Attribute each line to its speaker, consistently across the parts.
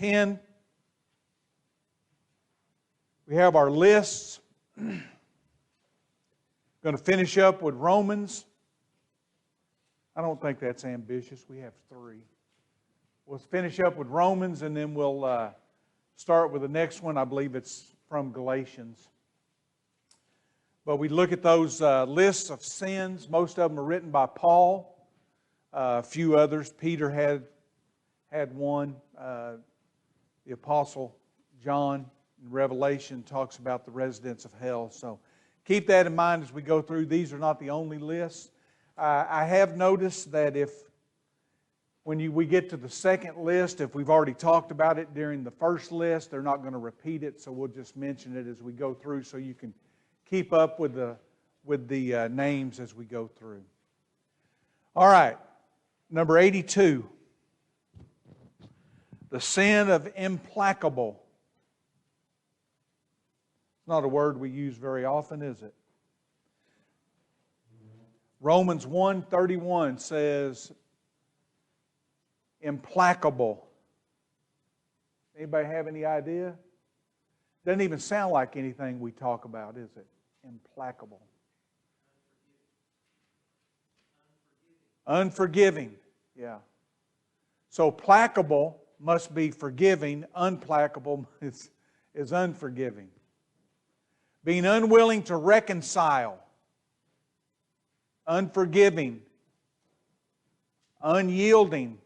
Speaker 1: 10. We have our lists. Going to finish up with Romans. I don't think that's ambitious. We have 3. We'll finish up with Romans, and then we'll start with the next one. I believe it's from Galatians. But we look at those lists of sins. Most of them are written by Paul. A few others. Peter had one. The Apostle John in Revelation talks about the residents of hell. So keep that in mind as we go through. These are not the only lists. I have noticed that when we get to the second list, if we've already talked about it during the first list, they're not going to repeat it, so we'll just mention it as we go through so you can keep up with the names as we go through. All right, number 82. The sin of implacable. It's not a word we use very often, is it? Romans 1:31 says, implacable. Anybody have any idea? Doesn't even sound like anything we talk about, is it? Implacable. Unforgiving. Yeah. So placable must be forgiving. Unplacable is unforgiving. Being unwilling to reconcile. Unforgiving. Unyielding,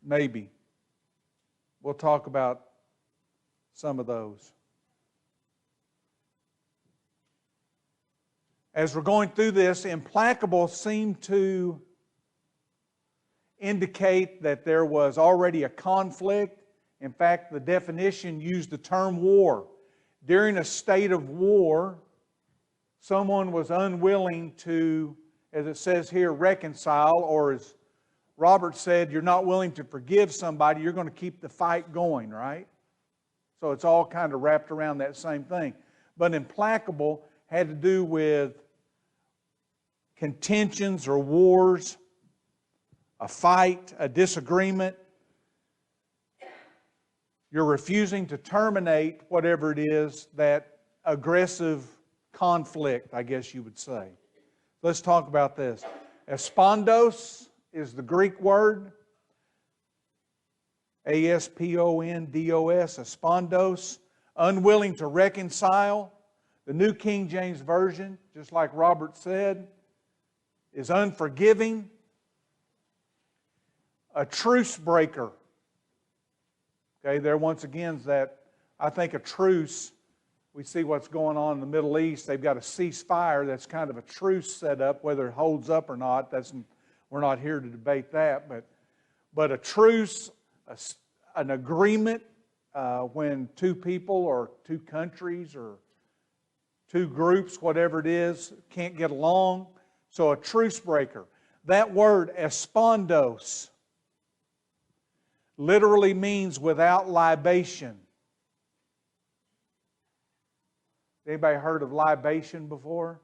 Speaker 1: maybe. We'll talk about some of those. As we're going through this, implacable seemed to indicate that there was already a conflict. In fact, the definition used the term war. During a state of war, someone was unwilling to, as it says here, reconcile, or as Robert said, you're not willing to forgive somebody, you're going to keep the fight going, right? So it's all kind of wrapped around that same thing. But implacable had to do with contentions or wars, a fight, a disagreement. You're refusing to terminate whatever it is, that aggressive conflict, I guess you would say. Let's talk about this. Aspondos is the Greek word. A-S-P-O-N-D-O-S, aspondos, unwilling to reconcile. The New King James Version, just like Robert said, is unforgiving. A truce breaker. Okay, there once again is that, I think a truce, we see what's going on in the Middle East. They've got a ceasefire that's kind of a truce set up, whether it holds up or not. We're not here to debate that, but a truce, an agreement when two people or two countries or two groups, whatever it is, can't get along. So a truce breaker. That word, aspondos, literally means without libation. Anybody heard of libation before?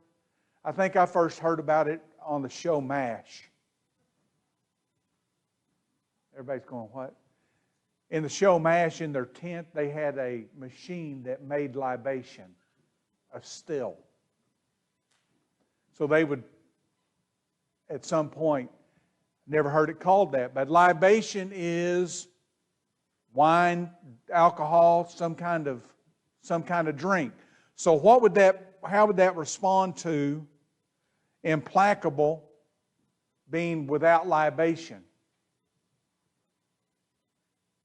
Speaker 1: I think I first heard about it on the show MASH. Everybody's going, what? In the show MASH, in their tent, they had a machine that made libation, a still. So they would, at some point, never heard it called that, but libation is wine, alcohol, some kind of drink. So how would that respond to implacable being without libation?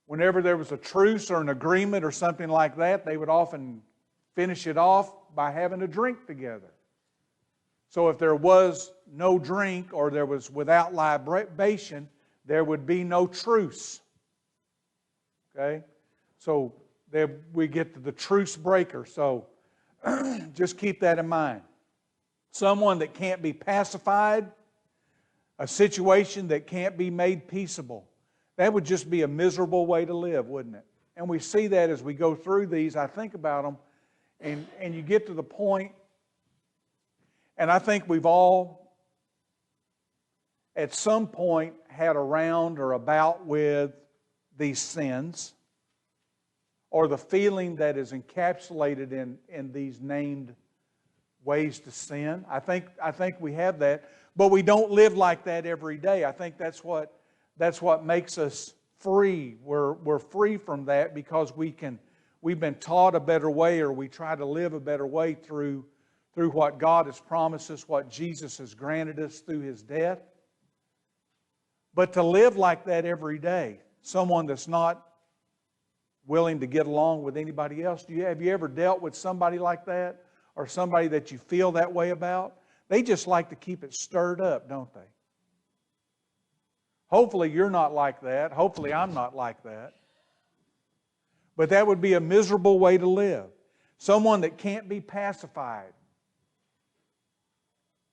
Speaker 1: Whenever there was a truce or an agreement or something like that, they would often finish it off by having a drink together. So if there was no drink or there was without libation, there would be no truce. Okay? So there we get to the truce breaker. So just keep that in mind. Someone that can't be pacified, a situation that can't be made peaceable. That would just be a miserable way to live, wouldn't it? And we see that as we go through these. I think about them, and you get to the point, and I think we've all, at some point, had a round or a bout with these sins. or the feeling that is encapsulated in these named ways to sin. I think we have that, but we don't live like that every day. I think that's what makes us free. We're free from that because we've been taught a better way, or we try to live a better way through what God has promised us, what Jesus has granted us through His death. But to live like that every day, someone that's not willing to get along with anybody else, have you ever dealt with somebody like that, or somebody that you feel that way about? They just like to keep it stirred up, don't they? Hopefully you're not like that. Hopefully I'm not like that. But that would be a miserable way to live. Someone that can't be pacified.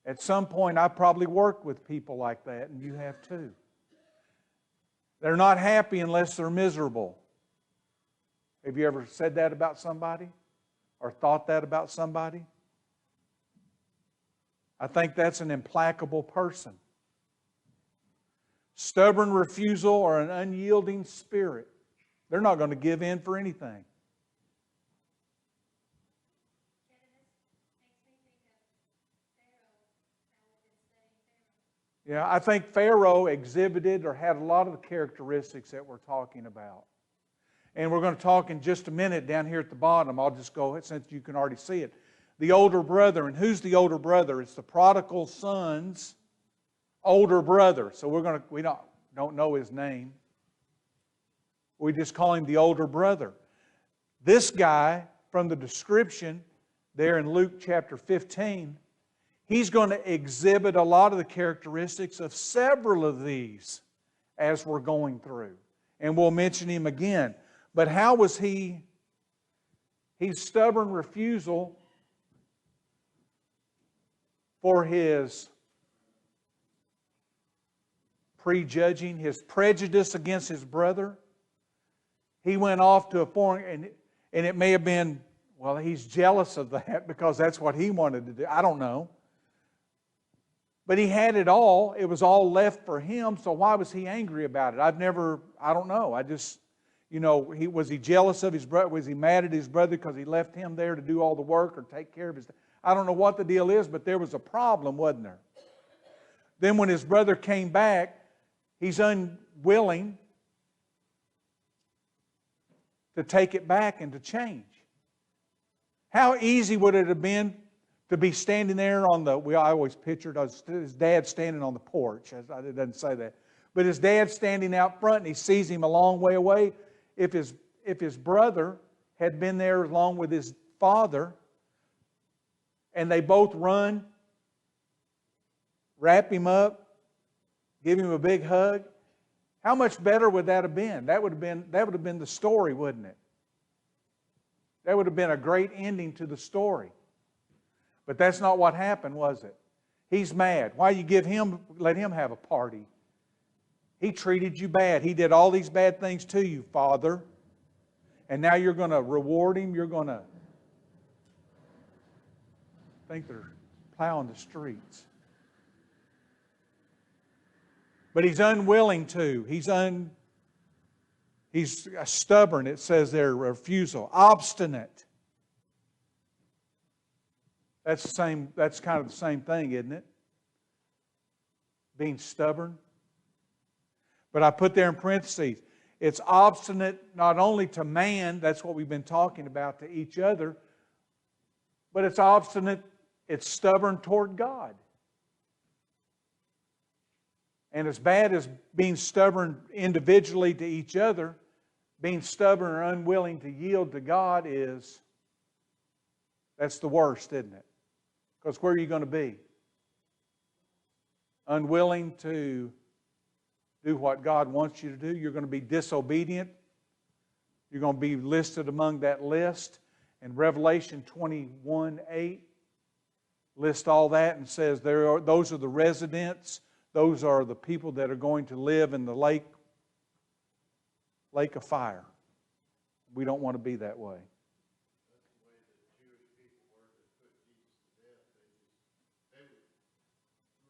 Speaker 1: At some point, I probably worked with people like that, and you have too. They're not happy unless they're miserable. Have you ever said that about somebody? Or thought that about somebody? I think that's an implacable person. Stubborn refusal or an unyielding spirit. They're not going to give in for anything. Yeah, I think Pharaoh exhibited or had a lot of the characteristics that we're talking about. And we're going to talk in just a minute down here at the bottom. I'll just go, since you can already see it. The older brother. And who's the older brother? It's the prodigal son's older brother. So we don't know his name. We just call him the older brother. This guy, from the description there in Luke chapter 15, he's going to exhibit a lot of the characteristics of several of these as we're going through. And we'll mention him again. But how was he? His stubborn refusal for his prejudging, his prejudice against his brother. He went off to a foreign, and it may have been, well, he's jealous of that because that's what he wanted to do. I don't know. But he had it all. It was all left for him, so why was he angry about it? I don't know. Was he jealous of his brother? Was he mad at his brother because he left him there to do all the work or take care of his... I don't know what the deal is, but there was a problem, wasn't there? Then when his brother came back, he's unwilling to take it back and to change. How easy would it have been to be standing there on the... I always pictured his dad standing on the porch. It doesn't say that. But his dad standing out front and he sees him a long way away. If his brother had been there along with his father and they both run, wrap him up, give him a big hug, how much better would that have been? That would have been the story, wouldn't it? That would have been a great ending to the story. But that's not what happened, was it? He's mad. Why you let him have a party? He treated you bad. He did all these bad things to you, Father. And now you're going to reward him. You're going to think they're plowing the streets. But he's unwilling to. He's stubborn, it says there, refusal. Obstinate. That's kind of the same thing, isn't it? Being stubborn. But I put there in parentheses, it's obstinate not only to man, that's what we've been talking about, to each other, but it's obstinate, it's stubborn toward God. And as bad as being stubborn individually to each other, being stubborn or unwilling to yield to God that's the worst, isn't it? Because where are you going to be? Unwilling to do what God wants you to do. You're going to be disobedient. You're going to be listed among that list. And Revelation 21:8 lists all that and says those are the residents. Those are the people that are going to live in the lake of fire. We don't want to be that way.
Speaker 2: That's the way the Jewish people were that put Jesus to death. They were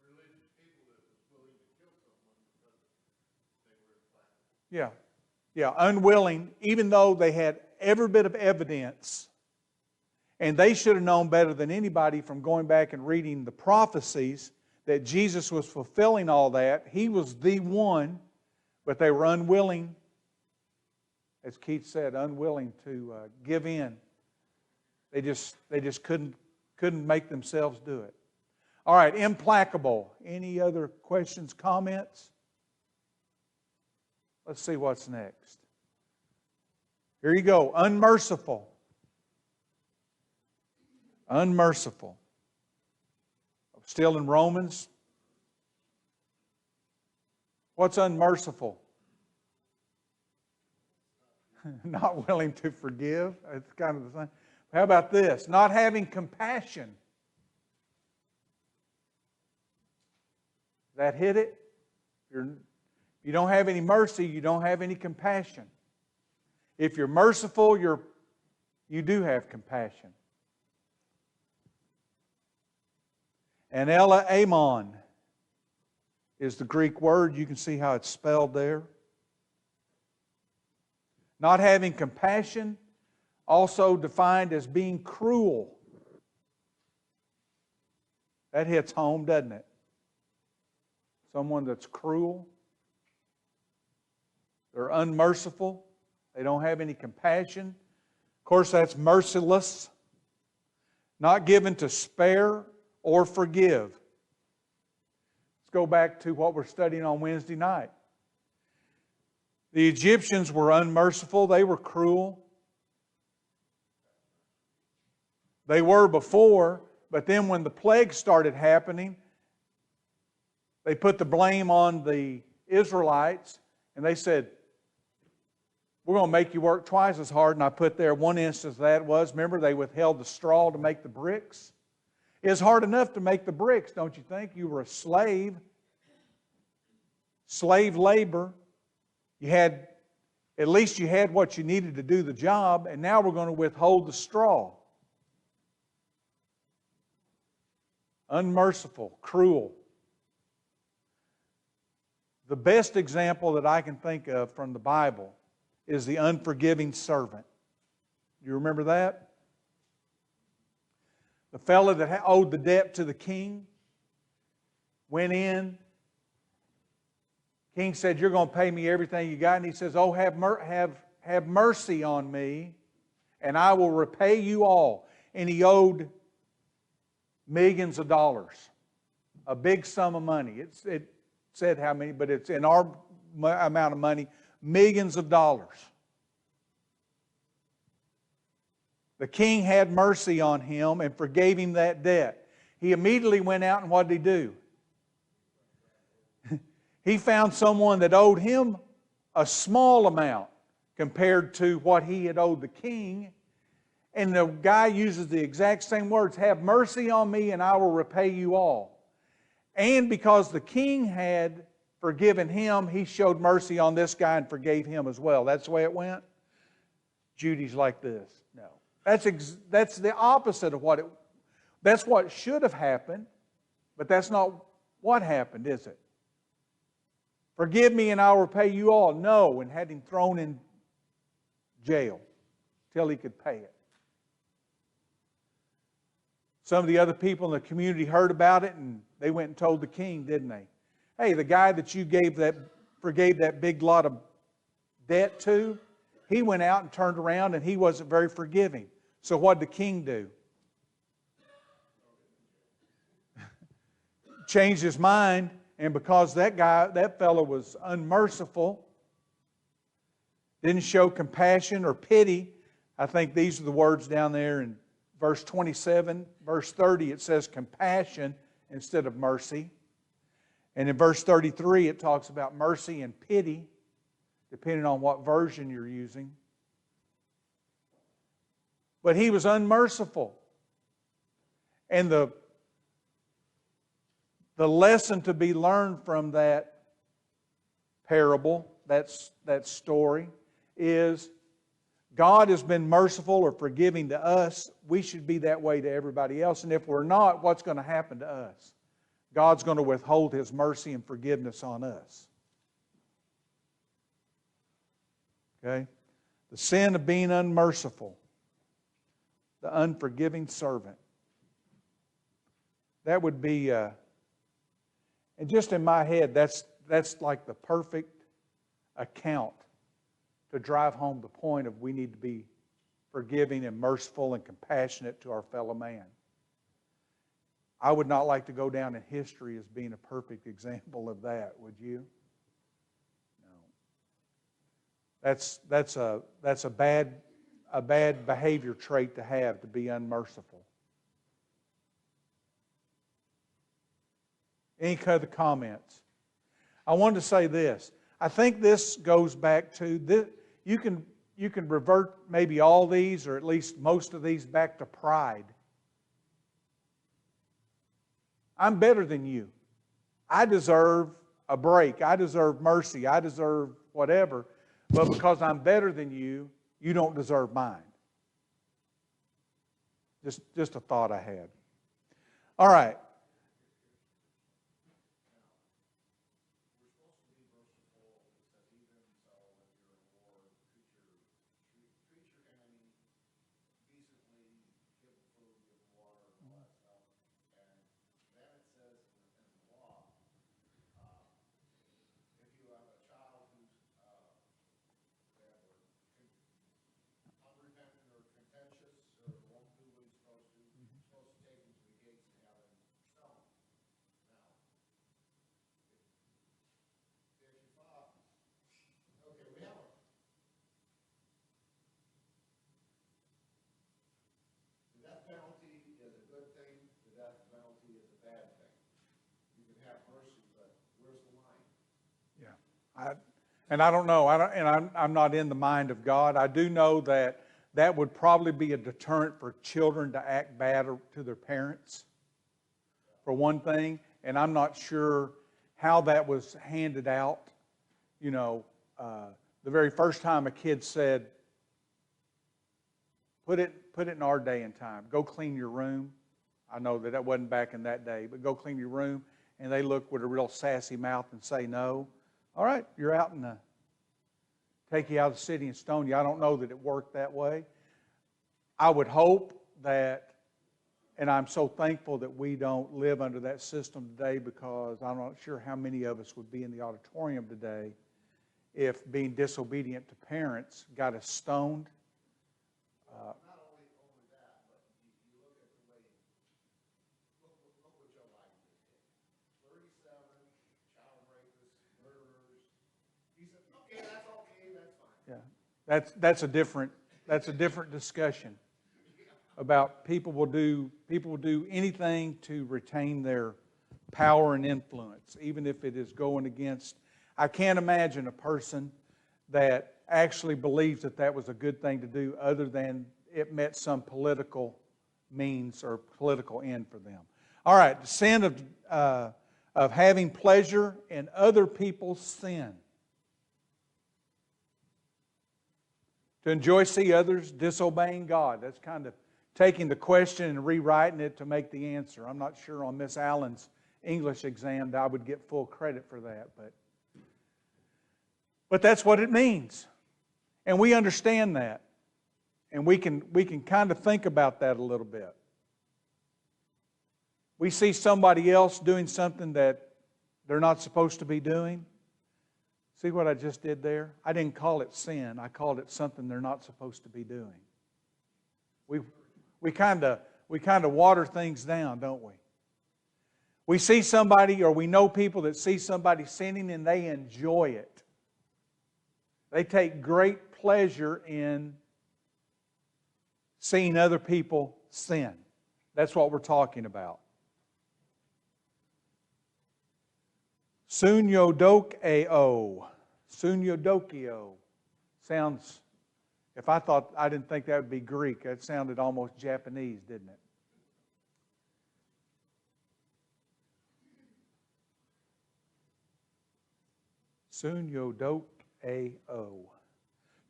Speaker 2: religious people that was willing to kill someone because they were implacable.
Speaker 1: Yeah, unwilling, even though they had every bit of evidence, and they should have known better than anybody from going back and reading the prophecies that Jesus was fulfilling all that. He was the one, but they were unwilling, as Keith said, unwilling to give in. They just couldn't make themselves do it. All right, implacable. Any other questions, comments? Let's see what's next. Here you go. Unmerciful. Unmerciful. Still in Romans. What's unmerciful? Not willing to forgive. It's kind of the same. How about this? Not having compassion. That hit it? You don't have any mercy, you don't have any compassion. If you're merciful, you do have compassion. And amon is the Greek word. You can see how it's spelled there. Not having compassion, also defined as being cruel. That hits home, doesn't it? Someone that's cruel. They're unmerciful. They don't have any compassion. Of course, that's merciless. Not given to spare or forgive. Let's go back to what we're studying on Wednesday night. The Egyptians were unmerciful. They were cruel. They were before, but then when the plagues started happening, they put the blame on the Israelites, and they said, we're going to make you work twice as hard. And I put there one instance of that was, remember, they withheld the straw to make the bricks. It's hard enough to make the bricks, don't you think? You were a slave. Slave labor. At least you had what you needed to do the job, and now we're going to withhold the straw. Unmerciful, cruel. The best example that I can think of from the Bible is the unforgiving servant. Do you remember that? The fellow that owed the debt to the king went in. King said, you're going to pay me everything you got. And he says, oh, have mercy on me, and I will repay you all. And he owed millions of dollars. A big sum of money. It said how many, but it's in our amount of money, millions of dollars. The king had mercy on him and forgave him that debt. He immediately went out, and what did he do? He found someone that owed him a small amount compared to what he had owed the king. And the guy uses the exact same words, have mercy on me and I will repay you all. And because the king had forgiven him, he showed mercy on this guy and forgave him as well. That's the way it went? Judy's like this. No. That's the opposite of that's what should have happened, but that's not what happened, is it? Forgive me and I'll repay you all. No, and had him thrown in jail till he could pay it. Some of the other people in the community heard about it, and they went and told the king, didn't they? Hey, the guy that you forgave that big lot of debt to, he went out and turned around and he wasn't very forgiving. So what did the king do? Changed his mind, and because that fellow was unmerciful, didn't show compassion or pity. I think these are the words down there in verse 27, verse 30, it says compassion instead of mercy. And in verse 33, it talks about mercy and pity, depending on what version you're using. But he was unmerciful. And the lesson to be learned from that parable, that story, is God has been merciful or forgiving to us. We should be that way to everybody else. And if we're not, what's going to happen to us? God's going to withhold His mercy and forgiveness on us. Okay? The sin of being unmerciful. The unforgiving servant. That would be, and just in my head, that's like the perfect account to drive home the point of we need to be forgiving and merciful and compassionate to our fellow man. I would not like to go down in history as being a perfect example of that, would you? No. That's a bad behavior trait to have, to be unmerciful. Any other comments? I wanted to say this. I think this goes back to this. You can revert maybe all these, or at least most of these, back to pride. I'm better than you. I deserve a break. I deserve mercy. I deserve whatever. But because I'm better than you, you don't deserve mine. Just a thought I had. All right.
Speaker 2: Penalty is a good thing, the death penalty is a bad thing. You can have mercy, but where's the line?
Speaker 1: Yeah, and I don't know. I'm not in the mind of God. I do know that would probably be a deterrent for children to act bad to their parents, for one thing. And I'm not sure how that was handed out. You know, the very first time a kid said, Put it in our day and time. Go clean your room. I know that wasn't back in that day, but go clean your room. And they look with a real sassy mouth and say no. All right, you're out and take you out of the city and stone you. I don't know that it worked that way. I would hope that, and I'm so thankful that we don't live under that system today, because I'm not sure how many of us would be in the auditorium today if being disobedient to parents got us stoned.
Speaker 2: Not only that, but you look at the way, look what Joe Biden did. 37 child rapists, murderers. He said, okay, that's fine.
Speaker 1: Yeah, that's a different discussion about people will do anything to retain their power and influence, even if it is going against. I can't imagine a person that actually believes that was a good thing to do, other than it met some political means or political end for them. All right, the sin of having pleasure in other people's sin. To enjoy, see others disobeying God. That's kind of taking the question and rewriting it to make the answer. I'm not sure on Miss Allen's English exam that I would get full credit for that, but that's what it means. And we understand that. And we can kind of think about that a little bit. We see somebody else doing something that they're not supposed to be doing. See what I just did there? I didn't call it sin. I called it something they're not supposed to be doing. We kind of water things down, don't we? We see somebody, or we know people that see somebody sinning and they enjoy it. They take great pleasure in seeing other people sin. That's what we're talking about. Sunyodokeo. Sunyodokeo. Sounds, I didn't think that would be Greek. That sounded almost Japanese, didn't it? Sunyodokeo.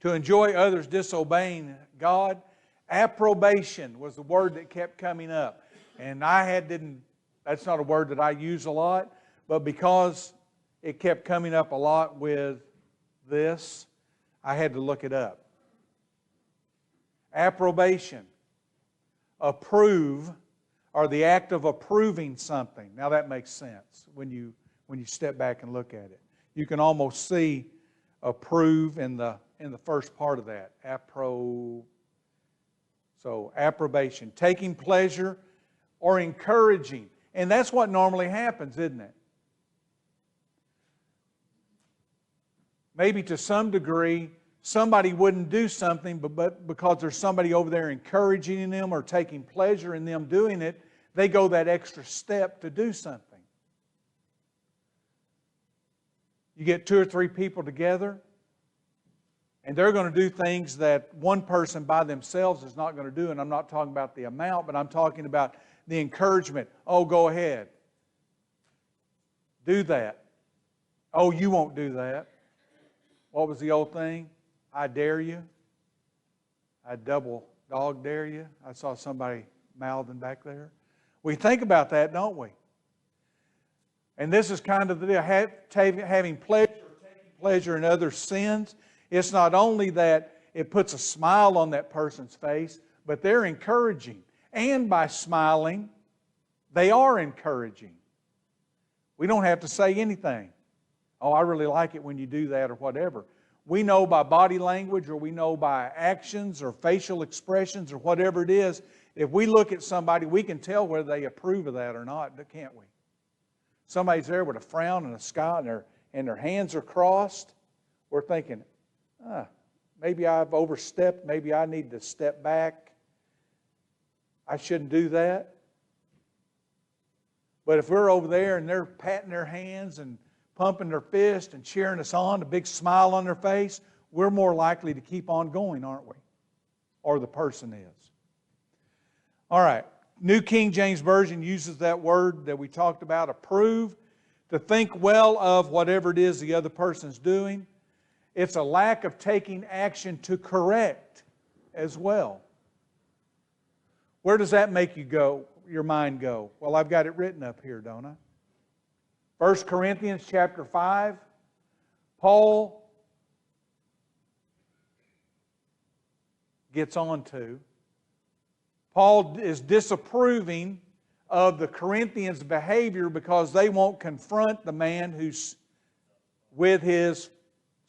Speaker 1: To enjoy others disobeying God. Approbation was the word that kept coming up. And that's not a word that I use a lot, but because it kept coming up a lot with this, I had to look it up. Approbation. Approve, or the act of approving something. Now that makes sense when you step back and look at it. You can almost see approve in the first part of that. So approbation, taking pleasure or encouraging. And that's what normally happens, isn't it? Maybe to some degree, somebody wouldn't do something, but because there's somebody over there encouraging them or taking pleasure in them doing it, they go that extra step to do something. You get 2 or 3 people together, and they're going to do things that one person by themselves is not going to do. And I'm not talking about the amount, but I'm talking about the encouragement. Oh, go ahead. Do that. Oh, you won't do that. What was the old thing? I dare you. I double dog dare you. I saw somebody mouthing back there. We think about that, don't we? And this is kind of the having pleasure, taking pleasure in others' sins. It's not only that it puts a smile on that person's face, but they're encouraging. And by smiling, they are encouraging. We don't have to say anything. Oh, I really like it when you do that or whatever. We know by body language, or we know by actions or facial expressions or whatever it is, if we look at somebody, we can tell whether they approve of that or not, can't we? Somebody's there with a frown and a scowl and their hands are crossed. We're thinking, maybe I've overstepped. Maybe I need to step back. I shouldn't do that. But if we're over there and they're patting their hands and pumping their fist and cheering us on, a big smile on their face, we're more likely to keep on going, aren't we? Or the person is. All right. New King James Version uses that word that we talked about, approve, to think well of whatever it is the other person's doing. It's a lack of taking action to correct as well. Where does that make your mind go? Well, I've got it written up here, don't I? 1 Corinthians chapter 5, Paul gets on to. Paul is disapproving of the Corinthians' behavior because they won't confront the man who's with his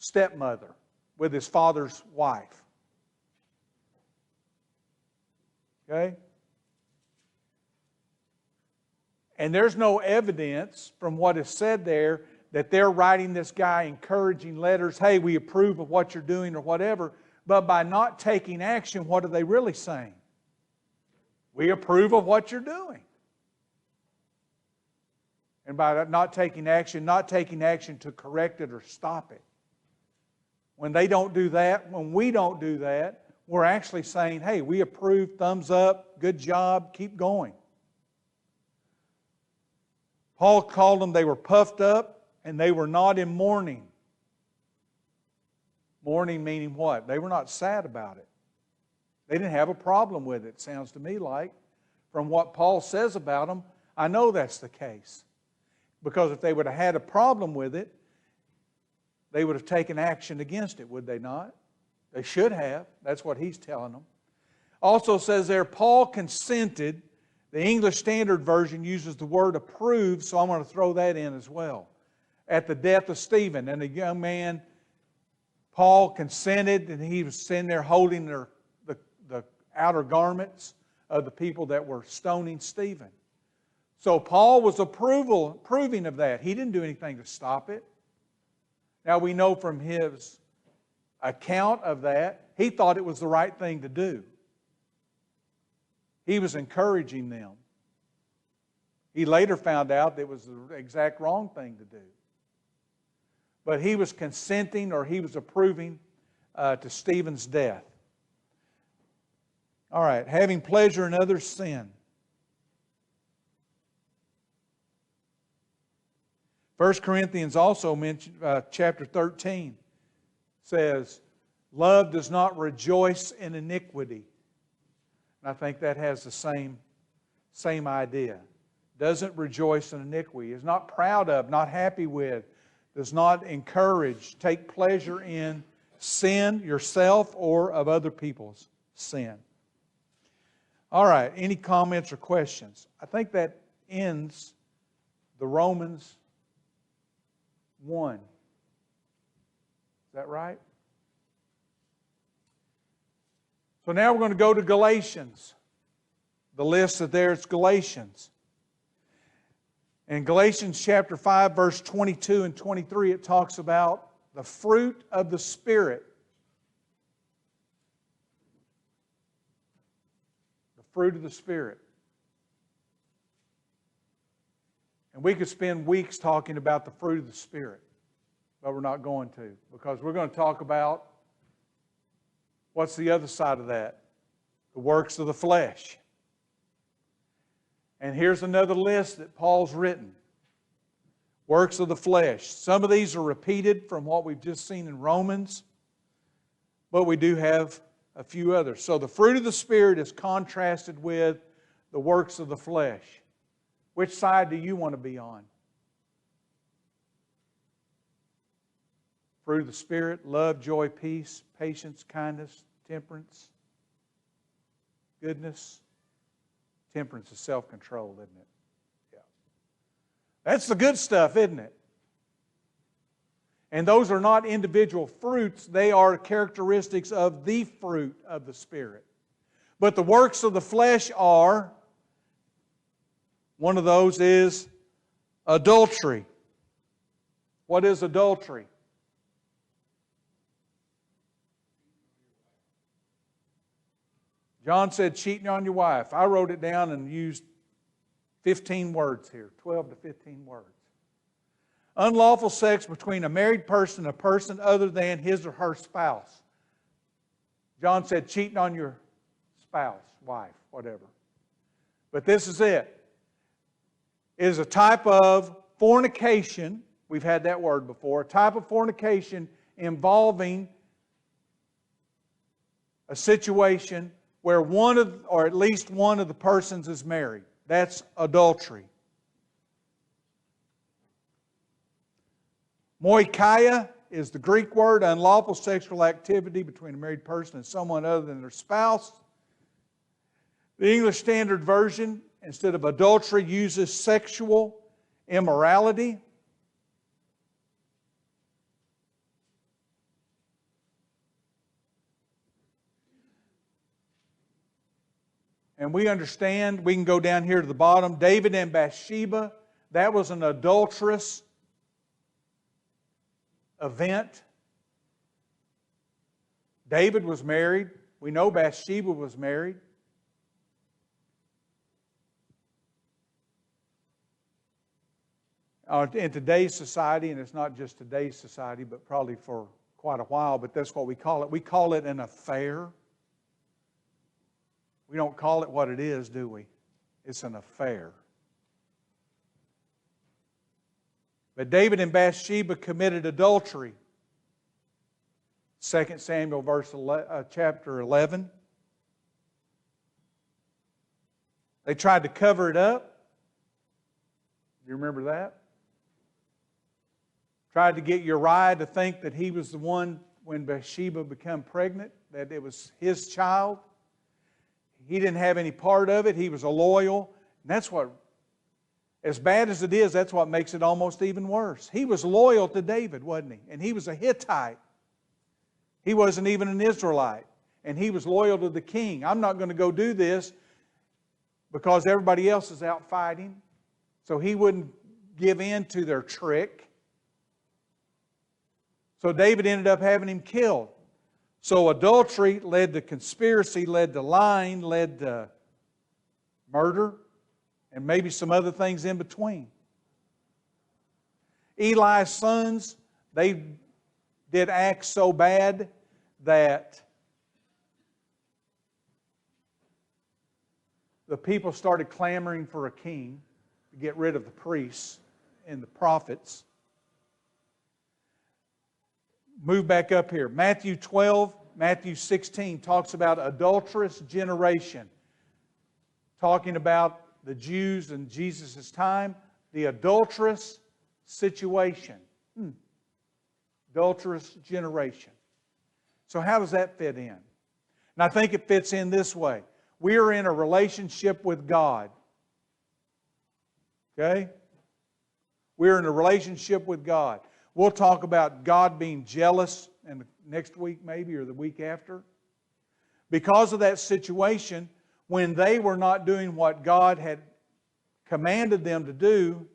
Speaker 1: stepmother, with his father's wife. Okay? And there's no evidence from what is said there that they're writing this guy encouraging letters, hey, we approve of what you're doing or whatever. But by not taking action, what are they really saying? We approve of what you're doing. And by not taking action to correct it or stop it. When they don't do that, when we don't do that, we're actually saying, hey, we approve, thumbs up, good job, keep going. Paul called them, they were puffed up and they were not in mourning. Mourning meaning what? They were not sad about it. They didn't have a problem with it, sounds to me like. From what Paul says about them, I know that's the case. Because if they would have had a problem with it, they would have taken action against it, would they not? They should have. That's what he's telling them. Also says there, Paul consented. The English Standard Version uses the word approve, so I'm going to throw that in as well. At the death of Stephen, and the young man, Paul consented, and he was sitting there holding the outer garments of the people that were stoning Stephen. So Paul was approving of that. He didn't do anything to stop it. Now we know from his account of that, he thought it was the right thing to do. He was encouraging them. He later found out that it was the exact wrong thing to do. But he was consenting, or he was approving to Stephen's death. All right, having pleasure in others' sin. 1 Corinthians also mentioned, chapter 13 says, love does not rejoice in iniquity. And I think that has the same idea. Doesn't rejoice in iniquity. Is not proud of, not happy with, does not encourage, take pleasure in sin yourself or of other people's sin. All right, any comments or questions? I think that ends the Romans 1. Is that right? So now we're going to go to Galatians. The list that there is Galatians. In Galatians chapter 5, verse 22 and 23, it talks about the fruit of the Spirit. The fruit of the Spirit. And we could spend weeks talking about the fruit of the Spirit, but we're not going to, because we're going to talk about what's the other side of that? The works of the flesh. And here's another list that Paul's written. Works of the flesh. Some of these are repeated from what we've just seen in Romans, but we do have a few others. So the fruit of the Spirit is contrasted with the works of the flesh. Which side do you want to be on? Fruit of the Spirit, love, joy, peace, patience, kindness, temperance, goodness. Temperance is self-control, isn't it? Yeah. That's the good stuff, isn't it? And those are not individual fruits. They are characteristics of the fruit of the Spirit. But the works of the flesh are, one of those is adultery. What is adultery? John said cheating on your wife. I wrote it down and used 15 words here, 12 to 15 words. Unlawful sex between a married person and a person other than his or her spouse. John said cheating on your spouse, wife, whatever. But this is it. It is a type of fornication. We've had that word before. A type of fornication involving a situation where one of, or at least one of the persons is married. That's adultery. Moikia is the Greek word, unlawful sexual activity between a married person and someone other than their spouse. The English Standard Version, instead of adultery, uses sexual immorality. And we understand, we can go down here to the bottom, David and Bathsheba, that was an adulterous event. David was married. We know Bathsheba was married. In today's society, and it's not just today's society, but probably for quite a while, but that's what we call it. We call it an affair. We don't call it what it is, do we? It's an affair. But David and Bathsheba committed adultery. 2 Samuel chapter 11. They tried to cover it up. Do you remember that? Tried to get Uriah to think that he was the one when Bathsheba became pregnant, that it was his child. He didn't have any part of it. He was a loyal. And that's what, as bad as it is, that's what makes it almost even worse. He was loyal to David, wasn't he? And he was a Hittite. He wasn't even an Israelite. And he was loyal to the king. I'm not going to go do this because everybody else is out fighting. So he wouldn't give in to their trick. So David ended up having him killed. So adultery led to conspiracy, led to lying, led to murder, and maybe some other things in between. Eli's sons, they did acts so bad that the people started clamoring for a king to get rid of the priests and the prophets. Move back up here. Matthew 12, Matthew 16 talks about adulterous generation. Talking about the Jews in Jesus' time. The adulterous situation. Adulterous generation. So how does that fit in? And I think it fits in this way. We are in a relationship with God. Okay? We're in a relationship with God. We'll talk about God being jealous in the next week maybe, or the week after. Because of that situation, when they were not doing what God had commanded them to do,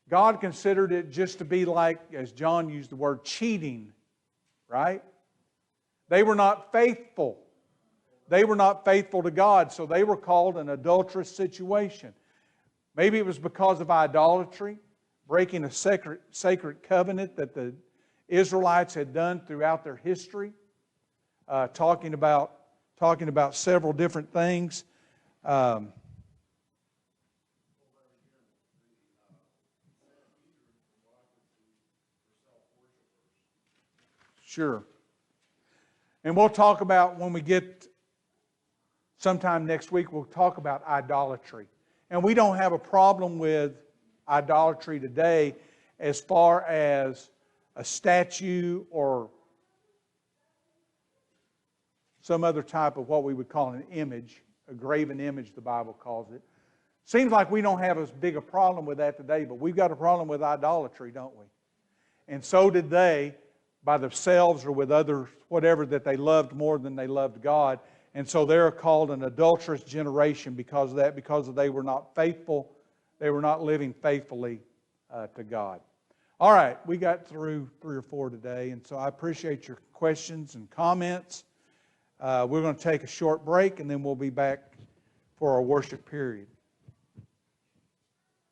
Speaker 1: God considered it just to be like, as John used the word, cheating. Right? They were not faithful. They were not faithful to God, so they were called an adulterous situation. Maybe it was because of idolatry, breaking a sacred covenant that the Israelites had done throughout their history, talking about several different things. Sure. And we'll talk about, when we get sometime next week, we'll talk about idolatry. And we don't have a problem with idolatry today as far as a statue or some other type of what we would call an image, a graven image, the Bible calls it. Seems like we don't have as big a problem with that today, but we've got a problem with idolatry, don't we? And so did they, by themselves or with others, whatever, that they loved more than they loved God. And so they're called an adulterous generation because of that, because they were not faithful. They were not living faithfully to God. All right, we got through 3 or 4 today, and so I appreciate your questions and comments. We're going to take a short break, and then we'll be back for our worship period.